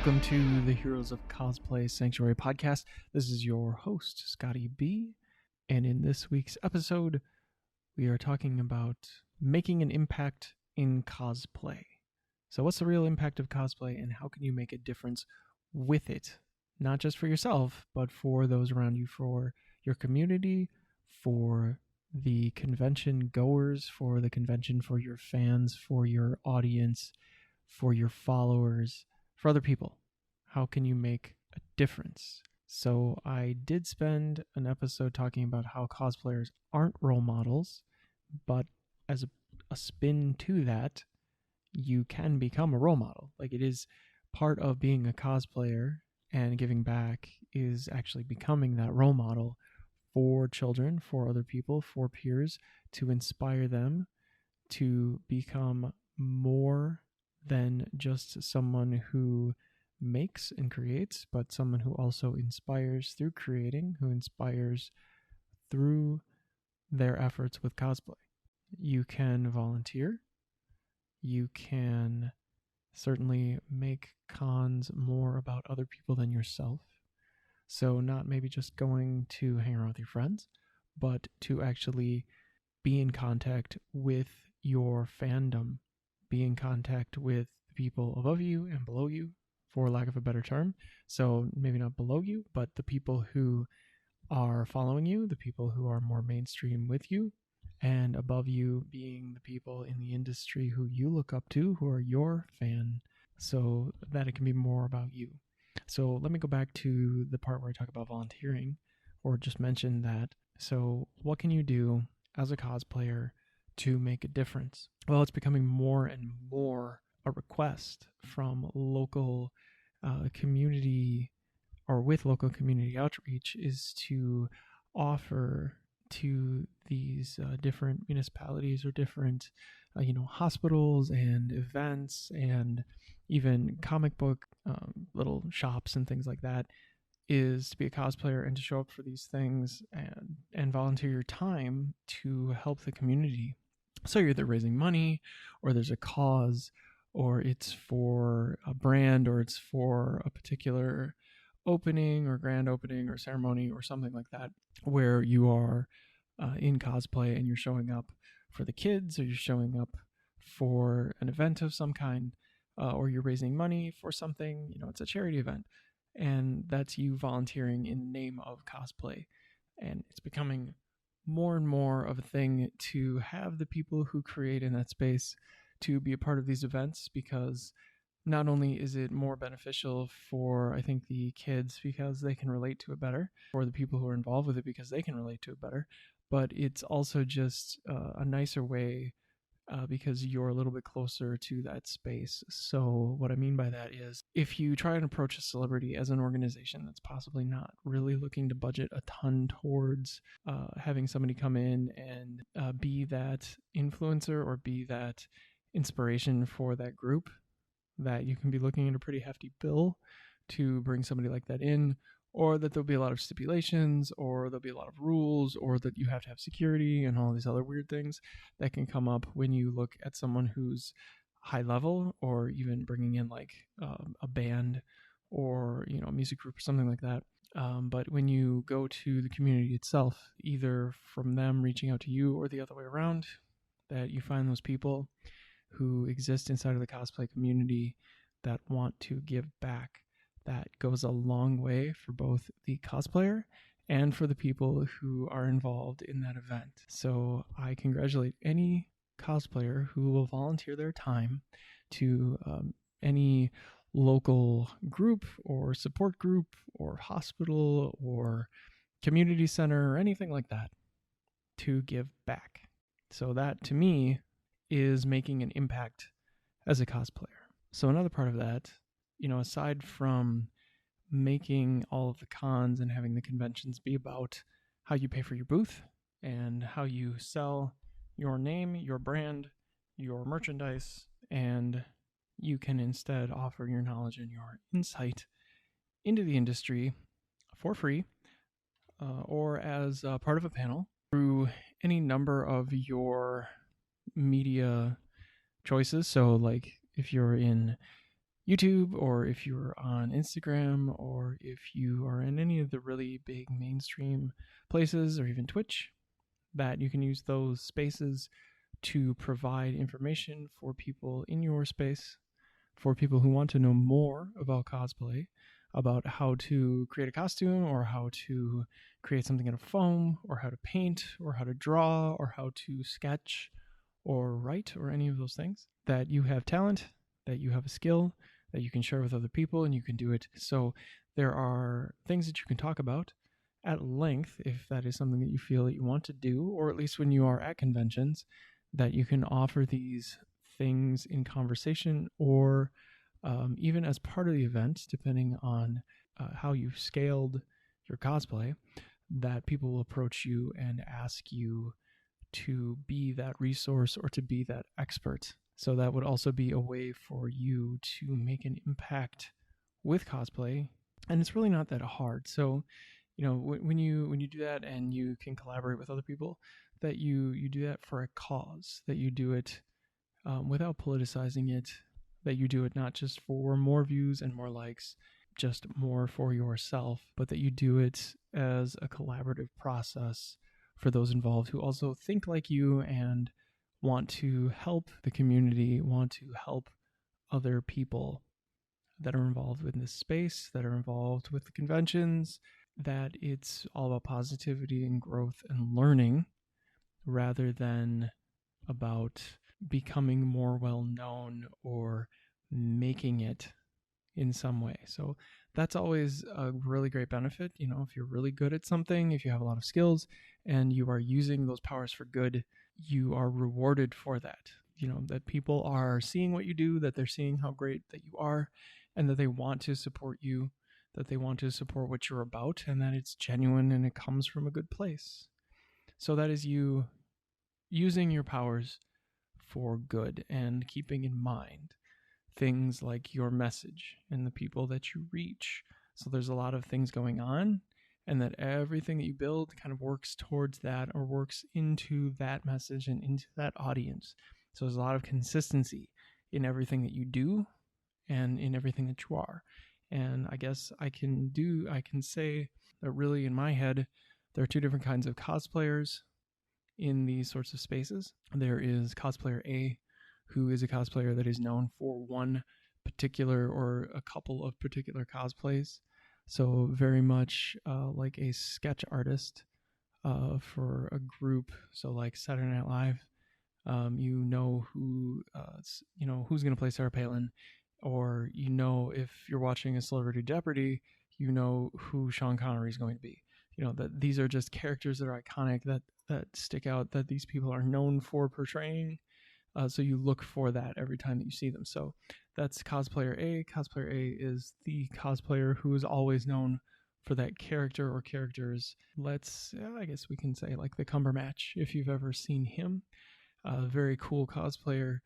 Welcome to the Heroes of Cosplay Sanctuary podcast. This is your host, Scotty B. And in this week's episode, we are talking about making an impact in cosplay. So what's the real impact of cosplay and how can you make a difference with it? Not just for yourself, but for those around you, for your community, for the convention goers, for the convention, for your fans, for your audience, for your followers, for other people. How can you make a difference? So I did spend an episode talking about how cosplayers aren't role models, but as a spin to that, you can become a role model. Like, it is part of being a cosplayer and giving back is actually becoming that role model for children, for other people, for peers, to inspire them to become more than just someone who makes and creates, but someone who also inspires through creating, who inspires through their efforts with cosplay. You can volunteer. You can certainly make cons more about other people than yourself. So not maybe just going to hang around with your friends, but to actually be in contact with your fandom, be in contact with the people above you and below you, for lack of a better term. So maybe not below you, but the people who are following you, the people who are more mainstream with you, and above you being the people in the industry who you look up to, who are your fan, so that it can be more about you. So let me go back to the part where I talk about volunteering, or just mention that. So what can you do as a cosplayer to make a difference? Well, it's becoming more and more a request from local community, or with local community outreach, is to offer to these different municipalities or different hospitals and events and even comic book little shops and things like that, is to be a cosplayer and to show up for these things and volunteer your time to help the community. So you're either raising money, or there's a cause, or it's for a brand, or it's for a particular opening or grand opening or ceremony or something like that, where you are in cosplay and you're showing up for the kids, or you're showing up for an event of some kind, or you're raising money for something. It's a charity event, and that's you volunteering in the name of cosplay. And it's becoming more and more of a thing to have the people who create in that space to be a part of these events, because not only is it more beneficial for, I think, the kids because they can relate to it better, for the people who are involved with it because they can relate to it better, but it's also just a nicer way because you're a little bit closer to that space. So what I mean by that is, if you try and approach a celebrity as an organization that's possibly not really looking to budget a ton towards having somebody come in and be that influencer or be that inspiration for that group, that you can be looking at a pretty hefty bill to bring somebody like that in, or that there'll be a lot of stipulations, or there'll be a lot of rules, or that you have to have security and all these other weird things that can come up when you look at someone who's high level, or even bringing in like a band or a music group or something like that. But when you go to the community itself, either from them reaching out to you or the other way around, that you find those people who exist inside of the cosplay community that want to give back, that goes a long way for both the cosplayer and for the people who are involved in that event. So I congratulate any cosplayer who will volunteer their time to any local group or support group or hospital or community center or anything like that to give back. So that, to me, is making an impact as a cosplayer. So another part of that, aside from making all of the cons and having the conventions be about how you pay for your booth and how you sell your name, your brand, your merchandise, and you can instead offer your knowledge and your insight into the industry for free, or as part of a panel through any number of your media choices. So like if you're in YouTube, or if you're on Instagram, or if you are in any of the really big mainstream places, or even Twitch, that you can use those spaces to provide information for people in your space, for people who want to know more about cosplay, about how to create a costume, or how to create something out of foam, or how to paint, or how to draw, or how to sketch, or write, or any of those things. That you have talent, that you have a skill, that you can share with other people, and you can do it. So there are things that you can talk about at length if that is something that you feel that you want to do, or at least when you are at conventions, that you can offer these things in conversation, or even as part of the event, depending on how you've scaled your cosplay, that people will approach you and ask you to be that resource or to be that expert. So that would also be a way for you to make an impact with cosplay, and it's really not that hard. So, when you do that and you can collaborate with other people, that you do that for a cause, that you do it without politicizing it, that you do it not just for more views and more likes, just more for yourself, but that you do it as a collaborative process for those involved who also think like you and want to help the community, want to help other people that are involved with this space, that are involved with the conventions, that it's all about positivity and growth and learning rather than about becoming more well known or making it in some way. So that's always a really great benefit. If you're really good at something, if you have a lot of skills and you are using those powers for good, you are rewarded for that. That people are seeing what you do, that they're seeing how great that you are, and that they want to support you, that they want to support what you're about, and that it's genuine and it comes from a good place. So that is you using your powers for good and keeping in mind things like your message and the people that you reach. So there's a lot of things going on, and that everything that you build kind of works towards that, or works into that message and into that audience. So there's a lot of consistency in everything that you do and in everything that you are. And I guess I can say that really in my head, there are two different kinds of cosplayers in these sorts of spaces. There is cosplayer A, who is a cosplayer that is known for one particular or a couple of particular cosplays. So very much like a sketch artist for a group. So like Saturday Night Live, who's going to play Sarah Palin, or if you're watching a Celebrity Jeopardy, who Sean Connery is going to be. That these are just characters that are iconic, that stick out, that these people are known for portraying. So you look for that every time that you see them. So that's cosplayer A. Cosplayer A is the cosplayer who is always known for that character or characters. I guess we can say like the Cumberbatch, if you've ever seen him. Very cool cosplayer,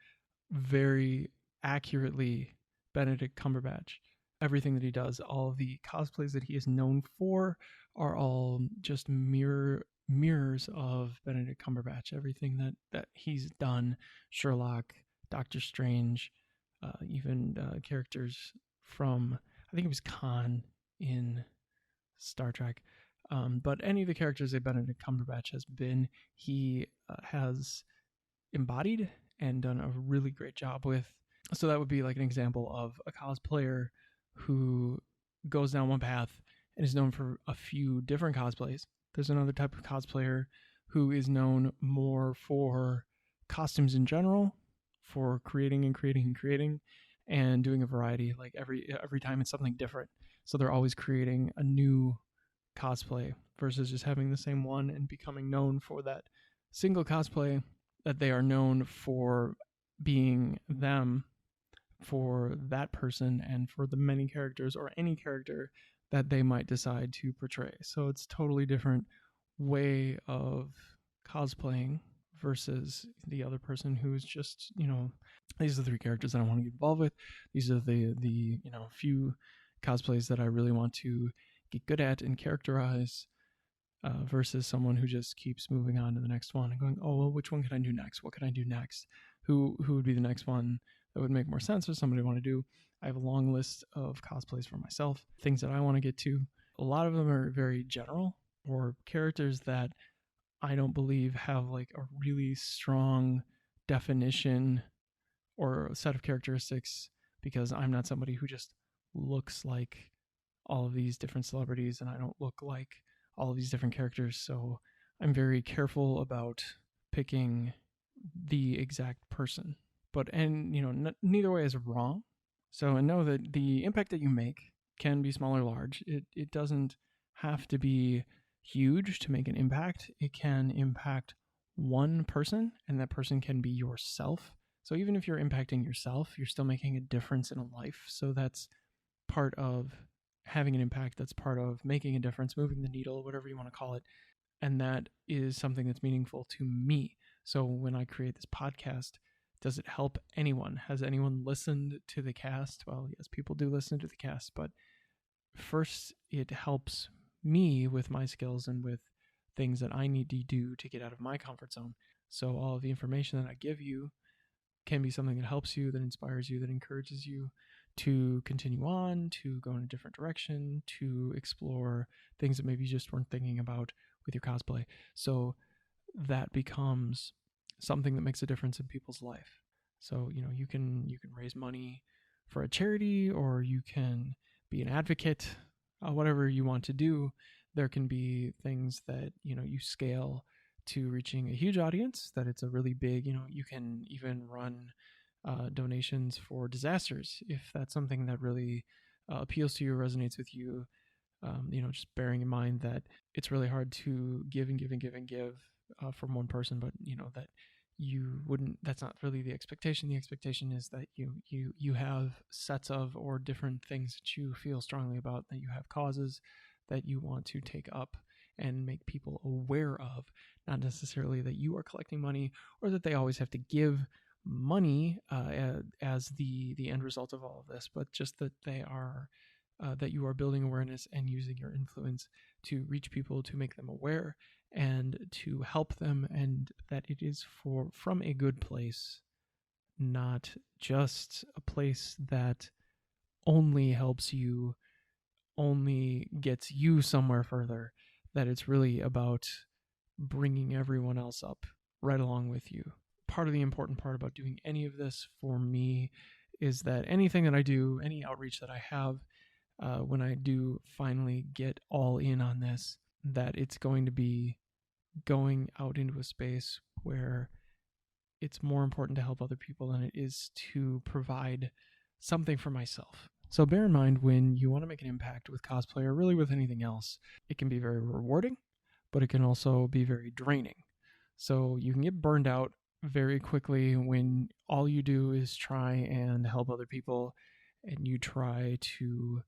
very accurately Benedict Cumberbatch. Everything that he does, all the cosplays that he is known for, are all just mirrors of Benedict Cumberbatch. Everything that he's done, Sherlock, Doctor Strange, even characters from, I think it was Khan in Star Trek. But any of the characters that Benedict Cumberbatch has been, he has embodied and done a really great job with. So that would be like an example of a cosplayer who goes down one path and is known for a few different cosplays. There's another type of cosplayer who is known more for costumes in general, for creating and doing a variety. Like every time it's something different. So they're always creating a new cosplay versus just having the same one and becoming known for that single cosplay that they are known for being them, for that person, and for the many characters or any character that they might decide to portray. So it's totally different way of cosplaying versus the other person who's just, these are the three characters that I want to get involved with. These are the few cosplays that I really want to get good at and characterize. Versus someone who just keeps moving on to the next one and going, oh, well, which one can I do next? What can I do next? Who would be the next one that would make more sense for somebody to want to do. I have a long list of cosplays for myself, things that I want to get to. A lot of them are very general, or characters that I don't believe have like a really strong definition or a set of characteristics, because I'm not somebody who just looks like all of these different celebrities, and I don't look like all of these different characters. So I'm very careful about picking the exact person. And neither way is wrong. So, and know that the impact that you make can be small or large. It doesn't have to be huge to make an impact. It can impact one person, and that person can be yourself. So even if you're impacting yourself, you're still making a difference in a life. So that's part of having an impact. That's part of making a difference, moving the needle, whatever you want to call it. And that is something that's meaningful to me. So when I create this podcast, does it help anyone? Has anyone listened to the cast? Well, yes, people do listen to the cast, but first it helps me with my skills and with things that I need to do to get out of my comfort zone. So all of the information that I give you can be something that helps you, that inspires you, that encourages you to continue on, to go in a different direction, to explore things that maybe you just weren't thinking about with your cosplay. So that becomes something that makes a difference in people's life. So, you can raise money for a charity, or you can be an advocate, whatever you want to do. There can be things that, you scale to reaching a huge audience, that it's a really big, you can even run donations for disasters if that's something that really appeals to you, resonates with you. Just bearing in mind that it's really hard to give and give and give and give from one person, but that you wouldn't. That's not really the expectation. The expectation is that you have sets of, or different things that you feel strongly about, that you have causes that you want to take up and make people aware of. Not necessarily that you are collecting money, or that they always have to give money as the end result of all of this, but just that they are that you are building awareness and using your influence to reach people, to make them aware, and to help them, and that it is from a good place, not just a place that only helps you, only gets you somewhere further, that it's really about bringing everyone else up right along with you. Part of the important part about doing any of this for me is that anything that I do, any outreach that I have, when I do finally get all in on this, that it's going to be going out into a space where it's more important to help other people than it is to provide something for myself. So bear in mind, when you want to make an impact with cosplay, or really with anything else, it can be very rewarding, but it can also be very draining. So you can get burned out very quickly when all you do is try and help other people, and you try to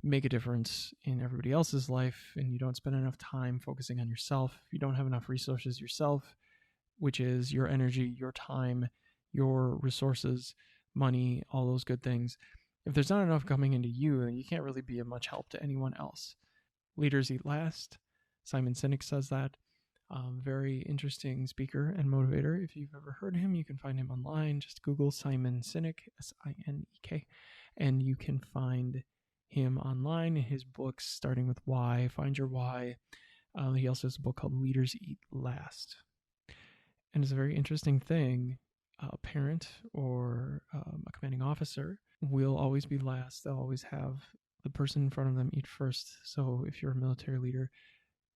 make a difference in everybody else's life, and you don't spend enough time focusing on yourself. You don't have enough resources yourself, which is your energy, your time, your resources, money, all those good things. If there's not enough coming into you, then you can't really be of much help to anyone else. Leaders eat last. Simon Sinek says that. Very interesting speaker and motivator. If you've ever heard him, you can find him online. Just Google Simon Sinek, Sinek, and you can find him online in his books, starting with Why, Find Your Why. He also has a book called Leaders Eat Last. And it's a very interesting thing. A parent or a commanding officer will always be last. They'll always have the person in front of them eat first. So if you're a military leader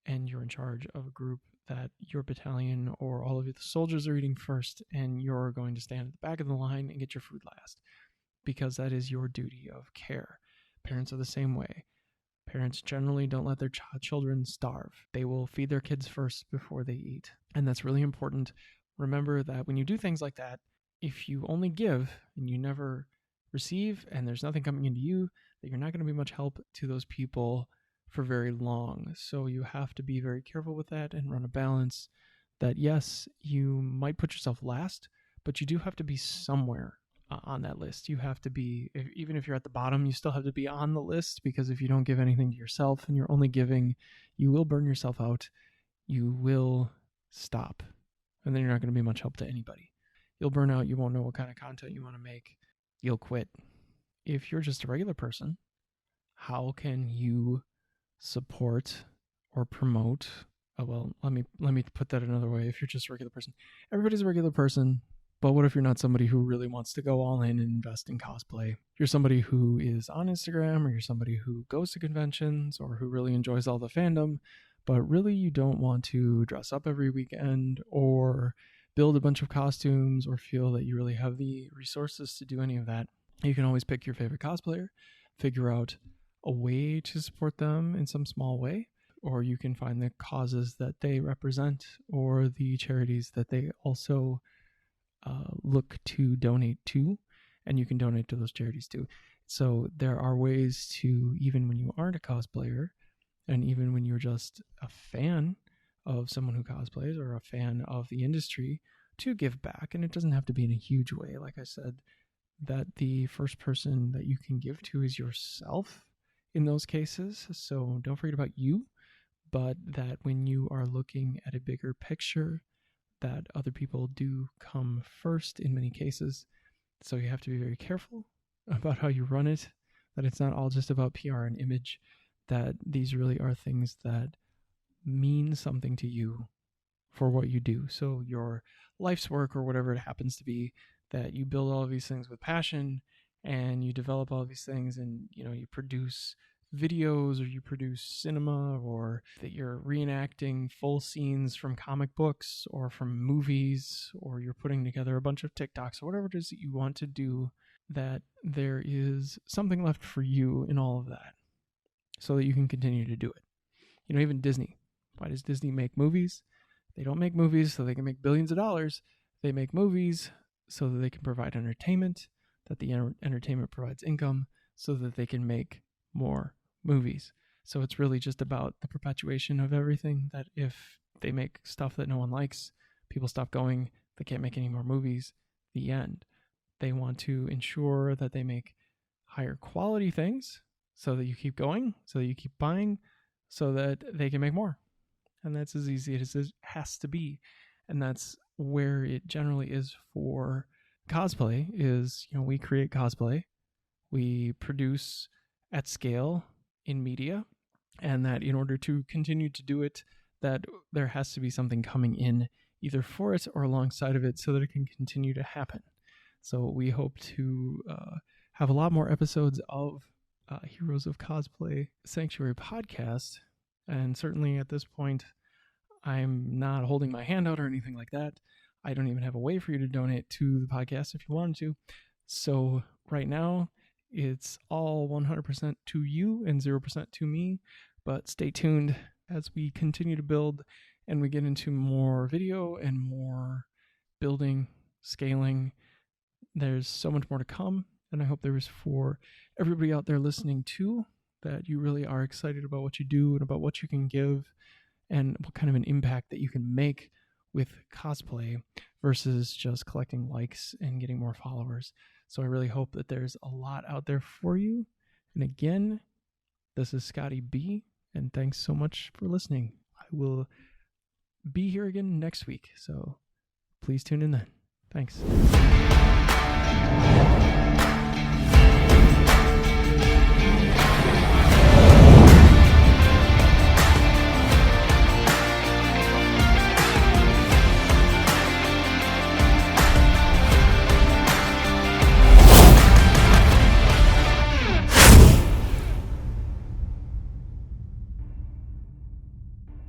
and you're in charge of a group, that your battalion or all of the soldiers are eating first, and you're going to stand at the back of the line and get your food last, because that is your duty of care. Parents are the same way. Parents generally don't let their children starve. They will feed their kids first before they eat. And that's really important. Remember that when you do things like that, if you only give and you never receive, and there's nothing coming into you, that you're not going to be much help to those people for very long. So you have to be very careful with that and run a balance that, yes, you might put yourself last, but you do have to be somewhere on that list. You have to be, even if you're at the bottom, you still have to be on the list, because if you don't give anything to yourself and you're only giving, you will burn yourself out. You will stop, and then you're not going to be much help to anybody. You'll burn out. You won't know what kind of content you want to make. you'll quit. If you're just a regular person, how can you support or promote? Let me put that another way. If you're just a regular person, everybody's a regular person. But what if you're not somebody who really wants to go all in and invest in cosplay? You're somebody who is on Instagram, or you're somebody who goes to conventions, or who really enjoys all the fandom, but really you don't want to dress up every weekend or build a bunch of costumes or feel that you really have the resources to do any of that. You can always pick your favorite cosplayer, figure out a way to support them in some small way, or you can find the causes that they represent or the charities that they also look to donate to, and you can donate to those charities too. So there are ways to, even when you aren't a cosplayer, and even when you're just a fan of someone who cosplays or a fan of the industry, to give back. And it doesn't have to be in a huge way. Like I said, that the first person that you can give to is yourself in those cases. So don't forget about you, but that when you are looking at a bigger picture, that other people do come first in many cases. So you have to be very careful about how you run it, that it's not all just about PR and image, that these really are things that mean something to you for what you do. So your life's work, or whatever it happens to be, that you build all of these things with passion, and you develop all these things, and you produce videos, or you produce cinema, or that you're reenacting full scenes from comic books or from movies, or you're putting together a bunch of TikToks, or whatever it is that you want to do, that there is something left for you in all of that so that you can continue to do it. Even Disney. Why does Disney make movies? They don't make movies so they can make billions of dollars. They make movies so that they can provide entertainment, that the entertainment provides income, so that they can make more movies. So it's really just about the perpetuation of everything, that if they make stuff that no one likes, people stop going, they can't make any more movies, the end. They want to ensure that they make higher quality things so that you keep going, so that you keep buying, so that they can make more. And that's as easy as it has to be. And that's where it generally is for cosplay, is, we create cosplay, we produce at scale in media, and that in order to continue to do it, that there has to be something coming in either for it or alongside of it so that it can continue to happen. So we hope to have a lot more episodes of Heroes of Cosplay Sanctuary podcast. And certainly at this point, I'm not holding my hand out or anything like that. I don't even have a way for you to donate to the podcast if you wanted to. So right now, it's all 100% to you and 0% to me. But stay tuned as we continue to build and we get into more video and more building, scaling. There's so much more to come. And I hope there is for everybody out there listening too, that you really are excited about what you do and about what you can give and what kind of an impact that you can make with cosplay versus just collecting likes and getting more followers. So I really hope that there's a lot out there for you. And again, this is Scotty B, and thanks so much for listening. I will be here again next week, so please tune in then. Thanks.